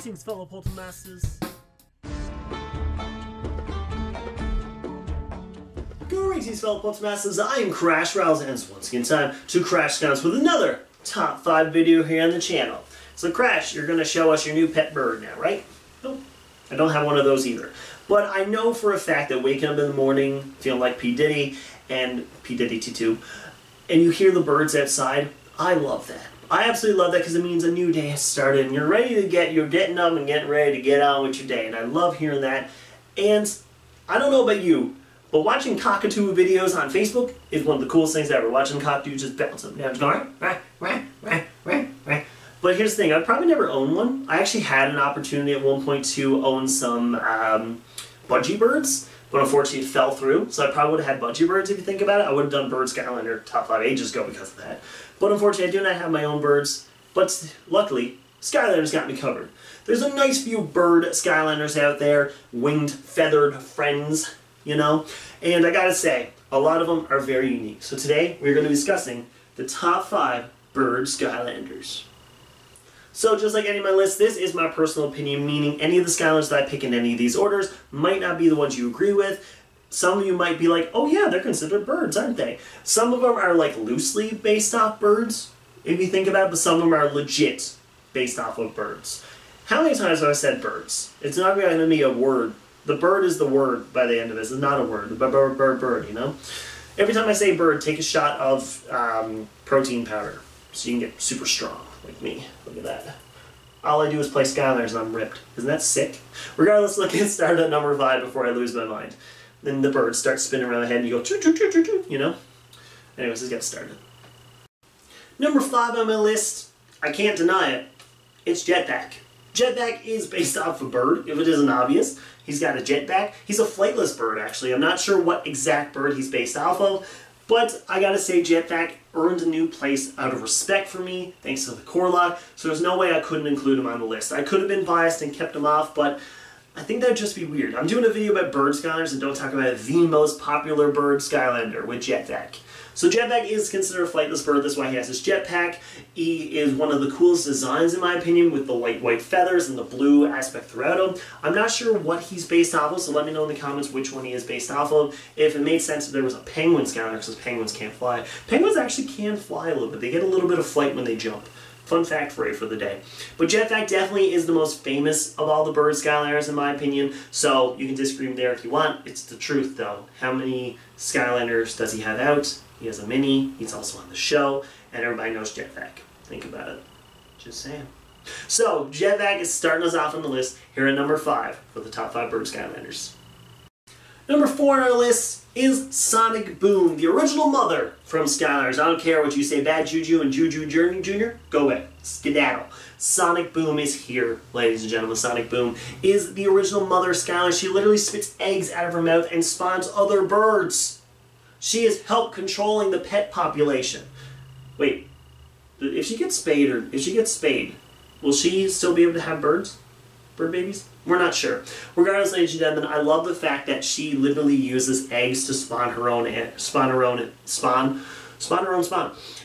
Greetings, fellow Poltermasters. Greetings, fellow Poltermasters. I am Crash Rouse, and it's once again time to Crash Scouts with another top 5 video here on the channel. So Crash, you're going to show us your new pet bird now, right? Nope. I don't have one of those either. But I know for a fact that waking up in the morning, feeling like P. Diddy, and P. Diddy T2, and you hear the birds outside, I love that. I absolutely love that because it means a new day has started and you're getting up and getting ready to get on with your day. And I love hearing that. And I don't know about you, but watching cockatoo videos on Facebook is one of the coolest things ever. Watching cockatoos just bounce up and down, going, rah, rah, rah, rah, rah. But here's the thing, I've probably never owned one. I actually had an opportunity at one point to own some budgie birds, but unfortunately it fell through. So I probably would have had budgie birds if you think about it. I would have done Bird Skylander top 5 ages ago because of that. But unfortunately, I do not have my own birds, but luckily, Skylanders got me covered. There's a nice few Bird Skylanders out there, winged, feathered friends, you know? And I gotta say, a lot of them are very unique. So today, we're going to be discussing the top 5 Bird Skylanders. So just like any of my lists, this is my personal opinion, meaning any of the Skylanders that I pick in any of these orders might not be the ones you agree with. Some of you might be like, oh yeah, they're considered birds, aren't they? Some of them are like loosely based off birds, if you think about it, but some of them are legit based off of birds. How many times have I said birds? It's not going to be a word. The bird is the word by the end of this. It's not a word. Bird, you know? Every time I say bird, take a shot of protein powder so you can get super strong, like me. Look at that. All I do is play Skylanders and I'm ripped. Isn't that sick? Regardless, let's get started at number 5 before I lose my mind. Then the bird starts spinning around the head and you go, choo choo choo choo choo, you know? Anyways, let's get started. Number 5 on my list, I can't deny it, it's Jetpack. Jetpack is based off a bird, if it isn't obvious. He's got a jetpack. He's a flightless bird, actually. I'm not sure what exact bird he's based off of, but I gotta say Jetpack earned a new place out of respect for me, thanks to the core lock, so there's no way I couldn't include him on the list. I could have been biased and kept him off, but I think that would just be weird. I'm doing a video about Bird Skylanders and don't talk about the most popular Bird Skylander with Jetpack. So Jetpack is considered a flightless bird, that's why he has his jetpack. He is one of the coolest designs in my opinion with the light white feathers and the blue aspect throughout him. I'm not sure what he's based off of, so let me know in the comments which one he is based off of. If it made sense if there was a penguin Skylander, because penguins can't fly. Penguins actually can fly a little bit. They get a little bit of flight when they jump. Fun fact for you for the day. But Jetpack definitely is the most famous of all the Bird Skylanders in my opinion, so you can disagree with me there if you want. It's the truth though. How many Skylanders does he have out? He has a mini, he's also on the show, and everybody knows Jetpack. Think about it. Just saying. So, Jetpack is starting us off on the list here at number 5 for the top 5 Bird Skylanders. Number 4 on our list is Sonic Boom, the original mother from Skylanders. I don't care what you say, Bad Juju and Juju Jr., go away, skedaddle. Sonic Boom is here, ladies and gentlemen. Sonic Boom is the original mother of Skylanders. She literally spits eggs out of her mouth and spawns other birds. She has helped controlling the pet population. Wait, if she gets spayed, will she still be able to have birds? Bird babies? We're not sure. Regardless, ladies and gentlemen, I love the fact that she literally uses eggs to spawn her own spawn.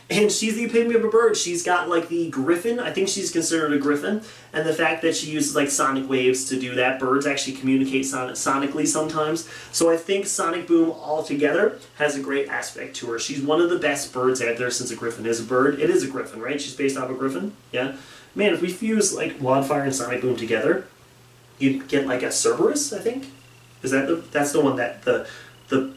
And she's the epitome of a bird. She's got like the griffin. I think she's considered a griffin. And the fact that she uses like sonic waves to do that. Birds actually communicate sonically sometimes. So I think Sonic Boom altogether has a great aspect to her. She's one of the best birds out there since a griffin is a bird. It is a griffin, right? She's based off a griffin. Yeah. Man, if we fuse like Wildfire and Sonic Boom together, you'd get like a Cerberus, I think. Is that that's the one that the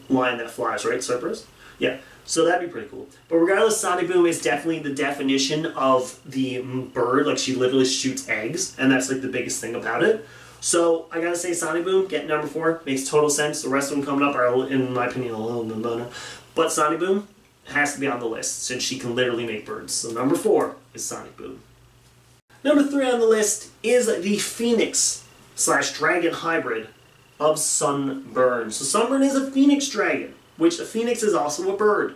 line that flies, right? Cerberus? Yeah. So that'd be pretty cool. But regardless, Sonic Boom is definitely the definition of the bird. Like, she literally shoots eggs, and that's like the biggest thing about it. So I gotta say, Sonic Boom, getting number 4, makes total sense. The rest of them coming up are, in my opinion, a little bit better. But Sonic Boom has to be on the list, since she can literally make birds. So number 4 is Sonic Boom. Number 3 on the list is the Phoenix/Dragon hybrid of Sunburn. So Sunburn is a Phoenix Dragon, which a phoenix is also a bird.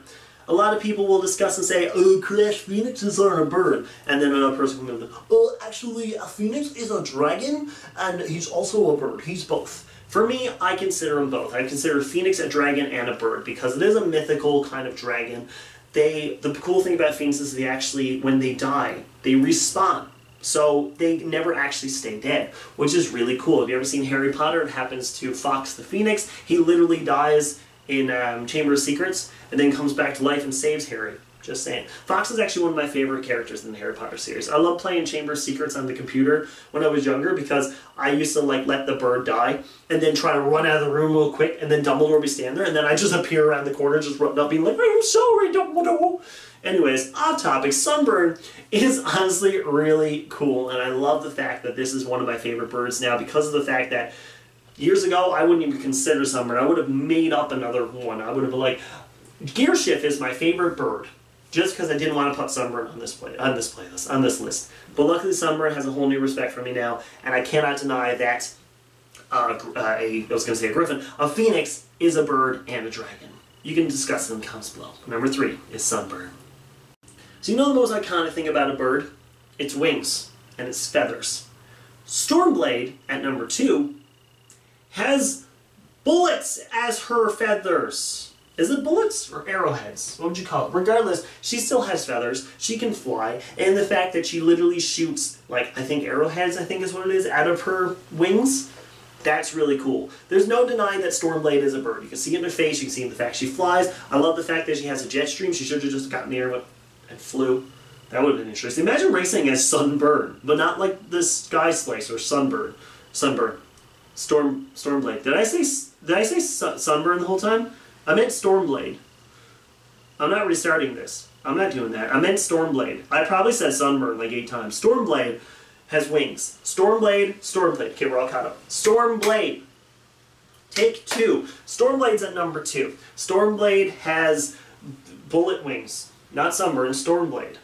A lot of people will discuss and say, oh, Crash, phoenixes are a bird. And then another person will be like, oh, actually, a phoenix is a dragon, and he's also a bird. He's both. For me, I consider them both. I consider a phoenix a dragon and a bird, because it is a mythical kind of dragon. The cool thing about phoenixes is they actually, when they die, they respawn. So they never actually stay dead, which is really cool. Have you ever seen Harry Potter? It happens to Fox the Phoenix. He literally dies in Chamber of Secrets and then comes back to life and saves Harry. Just saying. Fox is actually one of my favorite characters in the Harry Potter series. I love playing Chamber of Secrets on the computer when I was younger because I used to like let the bird die and then try to run out of the room real quick, and then Dumbledore would be standing there and then I just appear around the corner just running up being like, I'm sorry, Dumbledore. Anyways, off topic, Sunburn is honestly really cool, and I love the fact that this is one of my favorite birds now because of the fact that years ago I wouldn't even consider Sunburn. I would have made up another one. I would have been like, Gearshift is my favorite bird. Just because I didn't want to put Sunburn on this list. But luckily Sunburn has a whole new respect for me now, and I cannot deny that I was going to say a griffin. A phoenix is a bird and a dragon. You can discuss them in the comments below. Number 3 is Sunburn. So you know the most iconic thing about a bird? Its wings and its feathers. Stormblade, at number 2, has bullets as her feathers. Is it bullets or arrowheads? What would you call it? Regardless, she still has feathers, she can fly, and the fact that she literally shoots, like, I think arrowheads, I think is what it is, out of her wings, that's really cool. There's no denying that Stormblade is a bird. You can see it in her face, you can see in the fact she flies. I love the fact that she has a jet stream. She should have just gotten near it and flew. That would have been interesting. Imagine racing as Sunburn, but not like the Sky Slicer, Sunburn. Stormblade. Did I say Sunburn the whole time? I meant Stormblade. I'm not restarting this. I'm not doing that. I meant Stormblade. I probably said Sunburn like 8 times. Stormblade has wings. Stormblade, Stormblade. Okay, we're all caught up. Stormblade. Take 2. Stormblade's at number 2. Stormblade has bullet wings. Not Sunburn, Stormblade.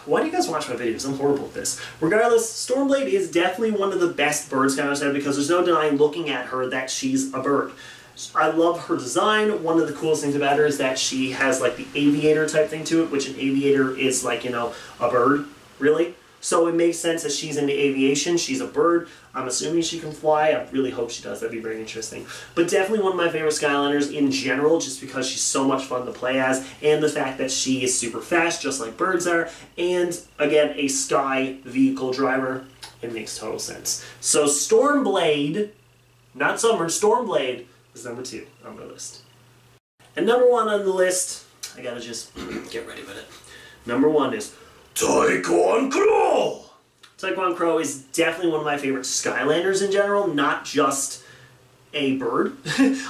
Why do you guys watch my videos? I'm horrible at this. Regardless, Stormblade is definitely one of the best Bird Skylanders ever because there's no denying looking at her that she's a bird. I love her design. One of the coolest things about her is that she has like the aviator type thing to it, which an aviator is like, you know, a bird, really. So it makes sense that she's into aviation. She's a bird. I'm assuming she can fly. I really hope she does. That'd be very interesting. But definitely one of my favorite Skylanders in general, just because she's so much fun to play as, and the fact that she is super fast, just like birds are, and again, a sky vehicle driver. It makes total sense. So Stormblade, not Sunburn, Stormblade, is number 2 on my list. And number 1 on the list, I gotta just get ready with it. Number 1 is Taekwon Crow! Taekwon Crow is definitely one of my favorite Skylanders in general, not just a bird.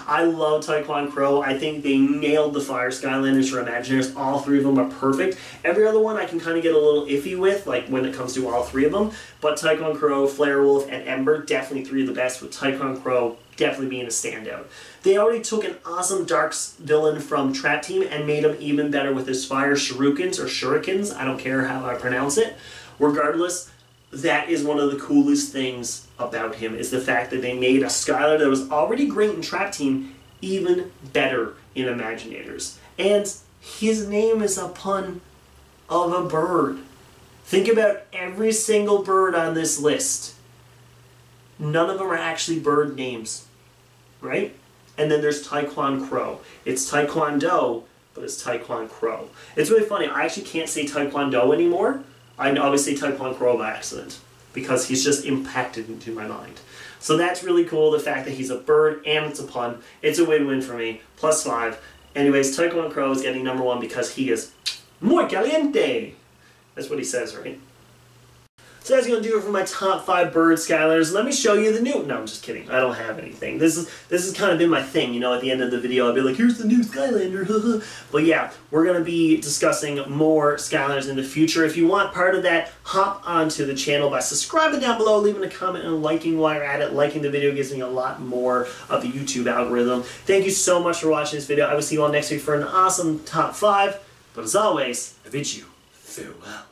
I love Taekwon Crow. I think they nailed the Fire Skylanders for Imagineers. All 3 of them are perfect. Every other one I can kind of get a little iffy with, like when it comes to all 3 of them. But Taekwon Crow, Flare Wolf, and Ember, definitely 3 of the best, with Taekwon Crow definitely being a standout. They already took an awesome dark villain from Trap Team and made him even better with his fire shurikens, or shurikens, I don't care how I pronounce it. Regardless, that is one of the coolest things about him, is the fact that they made a Skylander that was already great in Trap Team even better in Imaginators. And his name is a pun of a bird. Think about every single bird on this list. None of them are actually bird names, right? And then there's Taekwon Crow. It's Taekwondo, but it's Taekwon Crow. It's really funny. I actually can't say Taekwondo anymore. I always say Taekwon Crow by accident because he's just impacted into my mind. So that's really cool, the fact that he's a bird and it's a pun. It's a win-win for me. +5. Anyways, Taekwon Crow is getting number 1 because he is muy caliente. That's what he says, right? So that's going to do it for my top 5 Bird Skylanders. Let me show you the new... No, I'm just kidding. I don't have anything. This has kind of been my thing, you know, at the end of the video I'll be like, here's the new Skylander. But yeah, we're going to be discussing more Skylanders in the future. If you want part of that, hop onto the channel by subscribing down below, leaving a comment, and liking while you're at it. Liking the video gives me a lot more of the YouTube algorithm. Thank you so much for watching this video. I will see you all next week for an awesome top 5. But as always, I bid you farewell.